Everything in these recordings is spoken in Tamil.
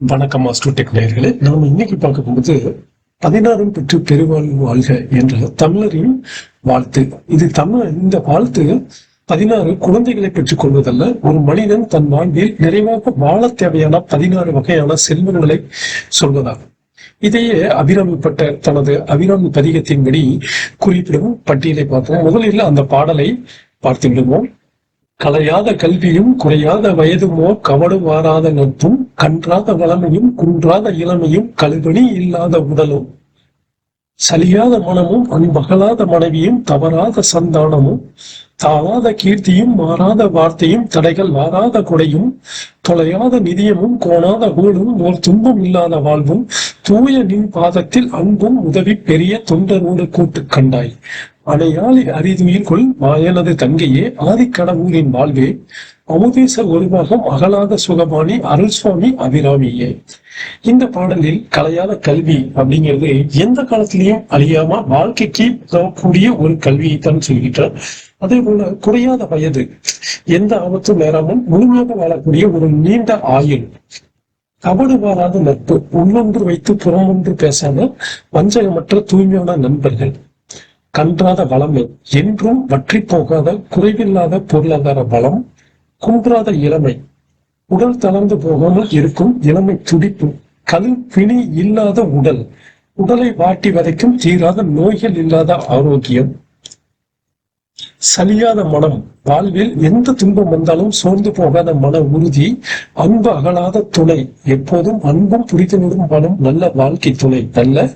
வணக்கம் மாஸ்டர் டெக் நேயர்களே. நாம இன்னைக்கு பார்க்க போகுது 16 பெற்று பெருவாழ்வு வாழ்க என்ற தமிழரின் வாழ்த்து. இந்த வாழ்த்து 16 குழந்தைகளை பெற்றுக் கொள்வதல்ல, ஒரு மனிதன் தன் வாழ்வில் நிறைவாக வாழ தேவையான 16 வகையான செல்வங்களை சொல்வதாகும். இதையே அபிராமிப்பட்ட தனது அபிராமி பதிகத்தின்படி குறிப்பிடும் பட்டியலை பார்ப்போம். முதலில் அந்த பாடலை பார்த்து விடுவோம். கலையாத கல்வியும் குறையாத வயதுமோ கவடு வாராத நட்பும் கன்றாத வளமையும் குன்றாத இளமையும் கழுவணி இல்லாத உடலும் சலியாத மனமும் அன்பகலாத மனைவியும் தவறாத சந்தானமும் தாழாத கீர்த்தியும் மாறாத வார்த்தையும் தடைகள் வாராத கொடையும் தொலையாத நிதியமும் கோணாத ஊழும் ஓர் துன்பம் இல்லாத வாழ்வும் தூய நின் பாதத்தில் அன்பும் உதவி பெரிய தொண்டரோடு கூட்டு கண்டாய் அணையாளி அரிதுயில் கொள் மாயனது தங்கையே ஆதிக்கடவுரின் வாழ்வே அமுதேச ஒருபாகம் அகலாத சுகபாணி அருள் சுவாமி அபிராமியே. இந்த பாடலில் கலையாத கல்வி அப்படிங்கிறது எந்த காலத்திலையும் அழியாம வாழ்க்கைக்கு உதவக்கூடிய ஒரு கல்வியை தான் சொல்கின்றார். அதே போல குறையாத வயது, எந்த ஆபத்தும் நேராமல் முழுமையாக வாழக்கூடிய ஒரு நீண்ட ஆயுள், கபடு வாராத நட்பு, உள்ளொன்று வைத்து புறமொன்று பேசாத வஞ்சகமற்ற தூய்மையான நண்பர்கள், கன்றாத வளமை, என்றும் வற்றி போகாத குறைவில்லாத பொருளாதார பலம், குன்றாத இளமை, உடல் தளர்ந்து போகாமல் இருக்கும் இளமை துடிப்பு, பிணி இல்லாத உடல், உடலை வாட்டி வதைக்கும் தீராத நோய்கள் இல்லாத ஆரோக்கியம், சலியாத மனம், வாழ்வில் எந்த துன்பம் வந்தாலும் சோர்ந்து போகாத மன உறுதி, அன்பு அகலாத துணை, எப்போதும் அன்பும் புரிதலுடன் வாழும் நல்ல வாழ்க்கை துணை, நல்ல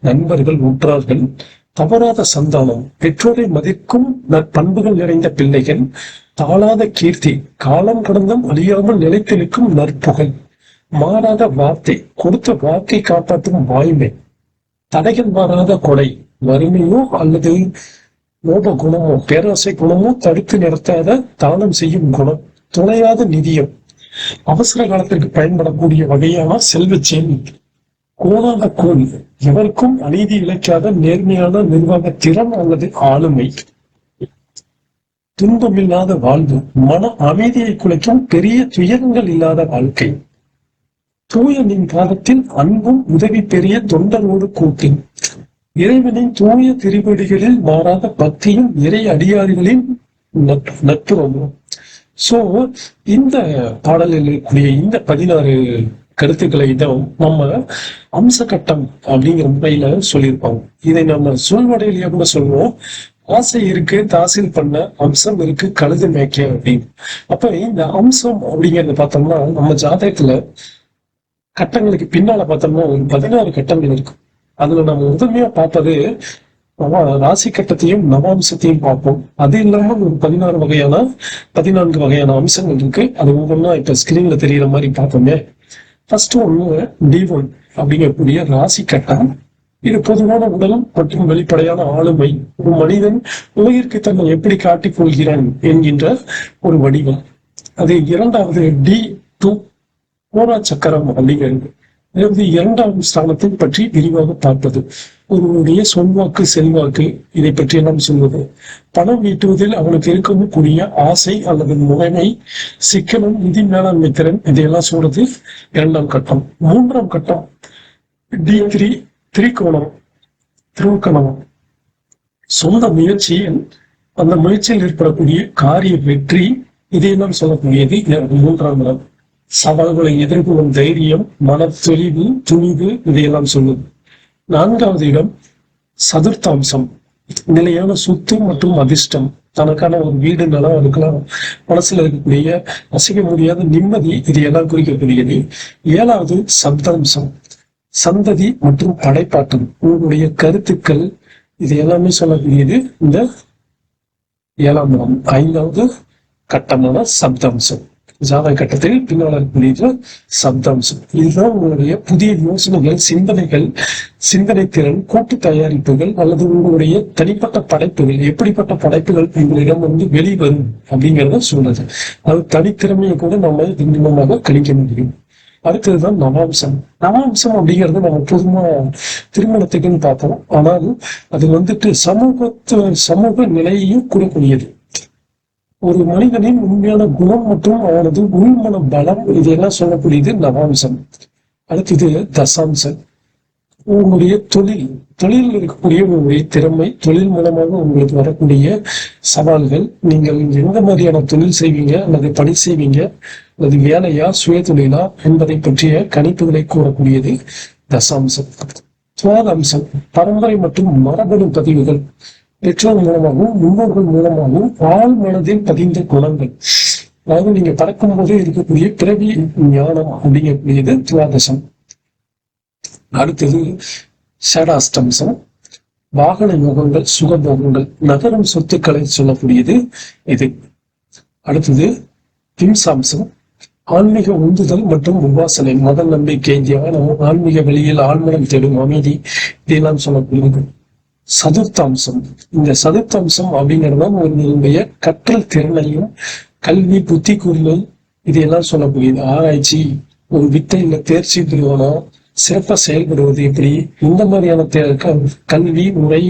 நண்பர்கள் உற்றார்கள், தவறாத சந்தானம், பெற்றோரை மதிக்கும் நற்பண்புகள் நிறைந்த பிள்ளைகள், தாழாத கீர்த்தி, காலம் கடந்தும் அழியாமல் நிலைத்து நிற்கும் நற்புகழ், மாறாத வார்த்தை, கொடுத்த வாக்கை காப்பாற்றும் வாய்மை, தடைகள் மாறாத கொடை, வறுமையோ அல்லது லோப குணமோ பேராசை குணமோ தடுத்து நிறுத்தாத தானம் செய்யும் குணம், துணையாத நிதியம், அவசர காலத்திற்கு பயன்படக்கூடிய வகையான செல்வ சேமிப்பு, கோணாத கோல், எவருக்கும் அநீதி இழைக்காத நேர்மையான நிர்வாக திறன் அல்லது ஆளுமை, துன்பமில்லாத வாழ்வு, மன அமைதியை குலைக்கும் பெரிய துயரங்கள் இல்லாத வாழ்க்கை, தூய நின் பாதத்தில் அன்பும் உதவி பெரிய தொண்டரோடு கூட்டி, இறைவனின் தூய திருவடிகளில் மாறாத பக்தியும் இறை அடியார்களின் நட்புறவும். சோ இந்த பாடலில் இருக்கக்கூடிய இந்த 16 கருத்துக்களை தான் நம்ம அம்ச கட்டம் அப்படிங்கிற முறையில சொல்லியிருப்பாங்க. இதை நம்ம சொல்வடையிலேயே கூட சொல்லுவோம், ஆசை இருக்கு தாசில் பண்ண, அம்சம் இருக்கு கழுது மேய்க்க அப்படின்னு. அப்ப இந்த அம்சம் அப்படிங்கறத பார்த்தோம்னா நம்ம ஜாதகத்துல கட்டங்களுக்கு பின்னால பார்த்தோம்னா ஒரு 16 கட்டங்கள் இருக்கு. அதுல நம்ம முதன்மையா பார்ப்பது ராசி கட்டத்தையும் நவாம்சத்தையும் பார்ப்போம். அது இல்லாம ஒரு 14 வகையான அம்சங்கள் இருக்கு. அது ஒவ்வொன்றா இப்ப ஸ்கிரீன்ல தெரியற மாதிரி பார்த்தோமே. ஃபர்ஸ்ட் ஒண்ணு D1 அப்படிங்கக்கூடிய ராசி கட்டம். இது பொதுவான உடலும் மற்றும் வெளிப்படையான ஆளுமை, ஒரு மனிதன் உலகிற்கு தன்னை எப்படி காட்டிக் கொள்கிறான் என்கின்ற ஒரு வடிவம். அது இரண்டாவது D2 கோரா சக்கரம் அப்படிங்கிறது. அதாவது 2ஆம் ஸ்தானத்தை பற்றி விரிவாக பார்ப்பது, ஒருவருடைய சொல்வாக்கு செல்வாக்கு இதை பற்றி எல்லாம் சொல்வது, பணம் ஈட்டுவதில் அவனுக்கு இருக்கக்கூடிய ஆசை அல்லது முறைமை, சிக்கனம், நிதி மேலாண்மை திறன், இதையெல்லாம் சொல்றது 2ஆம் கட்டம். 3ஆம் கட்டம் D3 திருக்கோணம், சொந்த முயற்சியில் அந்த முயற்சியில் ஏற்படக்கூடிய காரிய வெற்றி, இதையெல்லாம் சொல்லக்கூடியது 3ஆம் இடம். சவால்களை எதிர்கொள்ளும் தைரியம், மனத்தெளிவு, துணிவு, இதையெல்லாம் சொல்லுது. 4ஆவது இடம் சதுர்த்தாம்சம், நிலையான சொத்து மற்றும் அதிர்ஷ்டம், தனக்கான ஒரு வீடு நிலம் இருக்கலாம், மனசுல இருக்கக்கூடிய அசைக்க முடியாத நிம்மதி, இதையெல்லாம் குறிக்கக்கூடியது. 7ஆவது சப்தாம்சம், சந்ததி மற்றும் படைப்பாற்றல், உங்களுடைய கருத்துக்கள், இது எல்லாமே சொல்லக்கூடியது இந்த 7ஆம் இடம். 5ஆவது கட்டமான சப்தாம்சம், ஜாதக கட்டத்தில் பின்னால் இருக்கக்கூடிய சப்தாம்சம். இதுதான் உங்களுடைய புதிய யோசனைகள், சிந்தனைகள், சிந்தனை திறன், கூட்டு தயாரிப்புகள் அல்லது உங்களுடைய தனிப்பட்ட படைப்புகள், எப்படிப்பட்ட படைப்புகள் உங்களிடம் வெளிவரும் அப்படிங்கிறத சொல்றது. அது தனித்திறமையை கூட நம்ம திண்ணமாக கணிக்க முடியும். அடுத்ததுதான் நவாம்சம். நவாம்சம் அப்படிங்கிறது நம்ம பொதுவா திருமணத்துக்குன்னு பார்ப்போம். ஆனால் அது சமூக நிலையையும் கூறக்கூடியது. ஒரு மனிதனின் உண்மையான குணம் மற்றும் அவனது உள்மன பலம், இதெல்லாம் சொல்லக்கூடியது நவாம்சம். அடுத்தது தசாம்சம். உங்களுடைய தொழிலில் இருக்கக்கூடிய உங்களுடைய திறமை, தொழில் மூலமாக உங்களுக்கு வரக்கூடிய சவால்கள், நீங்கள் எந்த மாதிரியான தொழில் செய்வீங்க அல்லது பணி செய்வீங்க அல்லது வேலையா சுய தொழிலா என்பதை பற்றிய கணிப்புகளை கூறக்கூடியது தசாம்சம். துவாதம்சம் பரம்பரை மற்றும் மரபணு பதிவுகள், பெற்றோர் மூலமாகவும் முன்னோர்கள் மூலமாகவும் ஆள் மனதில் பதிந்த குணங்கள், அதாவது நீங்க பறக்கும் போதே இருக்கக்கூடிய பிறவி ஞானம் அப்படிங்கக்கூடியது துவாதசம். அடுத்தது ஷடாஷ்டம்சம். வாகன யோகங்கள், சுகபோகங்கள், நகரும் சொத்துக்களை சொல்லக்கூடியது இது. அடுத்தது விம்சாம்சம். ஆன்மீக உந்துதல் மற்றும் உபாசனை, மத நம்பிக்கை, தியானம், ஆன்மீக வெளியில் ஆழ்மனம் தேடும் அமைதி, இதெல்லாம் சொல்லக்கூடியது. சதுர்த்தாம்சம். இந்த சதுர்த்தாம்சம் அப்படிங்கிறது உங்களுடைய கற்றல் திறனையும் கல்வி புத்தி கூறுதல் இதையெல்லாம் சொல்லக்கூடியது. ஆராய்ச்சி, ஒரு வித்தையில தேர்ச்சி பெறுவனா, சிறப்பா செயல்படுவது எப்படி, இந்த மாதிரியான கல்வி முறை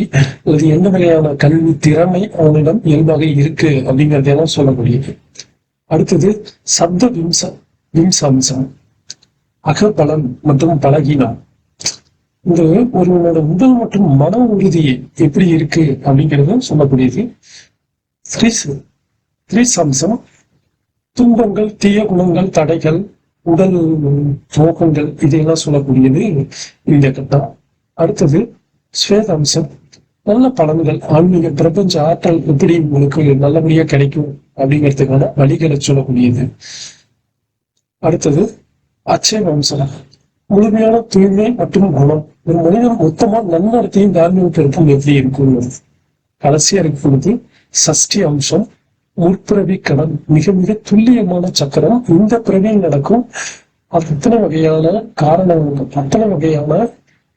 அல்லது எந்த வகையான கல்வி திறமை அவனிடம் இயல்பாக இருக்கு அப்படிங்கிறதெல்லாம் சொல்லக்கூடியது. அடுத்தது சப்த விம்சாம்சம். அகபலம் மற்றும் பலகீனம். இந்த ஒருவனோட உடல் மற்றும் மன உறுதி எப்படி இருக்கு அப்படிங்கிறத சொல்லக்கூடியது. திரிசம்சம். துன்பங்கள், தீய குணங்கள், தடைகள், உடல் நோக்கங்கள் இதையெல்லாம் சொல்லக்கூடியது இந்த கட்டம். அடுத்தது ஸ்வேதாம்சம். நல்ல பலன்கள், ஆன்மீக பிரபஞ்ச ஆற்றல் எப்படி உங்களுக்கு நல்லபடியா கிடைக்கும் அப்படிங்கிறதுக்கான வழிகளை சொல்லக்கூடியது. அடுத்தது அச்சேவம்சம். முழுமையான தூய்மை மற்றும் குணம். ஒரு மனிதன் மொத்தமா நன்னடத்தையும் தார்மீக பெருக்கும் எப்படி இருக்கும். கடைசியா இருக்கிறது சஷ்டி அம்சம். முற்பிறவி கடன், மிக மிக துல்லியமான சக்கரம். இந்த பிறவியில் நடக்கும் அத்தனை வகையான காரணங்கள், அத்தனை வகையான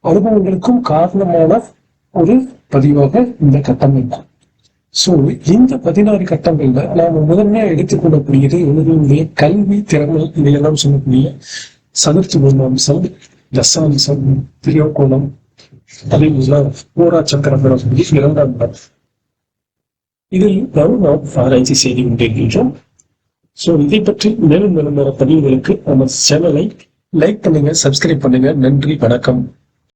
அனுபவங்களுக்கும் காரணமான ஒரு பதிவாக இந்த கட்டம் இருக்கும். சோ இந்த 16 கட்டங்கள்ல நாம முதன்மையா எடுத்துக்கொள்ளக்கூடியது உங்களுடைய கல்வி திறமை இதையெல்லாம் சொல்லக்கூடிய சதுர்த்தி அம்சம், தசாம்சம், திரியோகோணம், அதே போல போரா சக்கரம் இரண்டாம் இடம். இதில் நாம் ஆராய்ச்சி செய்து கொண்டிருக்கின்றோம். ஸோ இதை பற்றி மேலும் மேலும் பதிவுகளுக்கு நம்ம சேனலை லைக் பண்ணுங்க, சப்ஸ்கிரைப் பண்ணுங்க. நன்றி, வணக்கம்.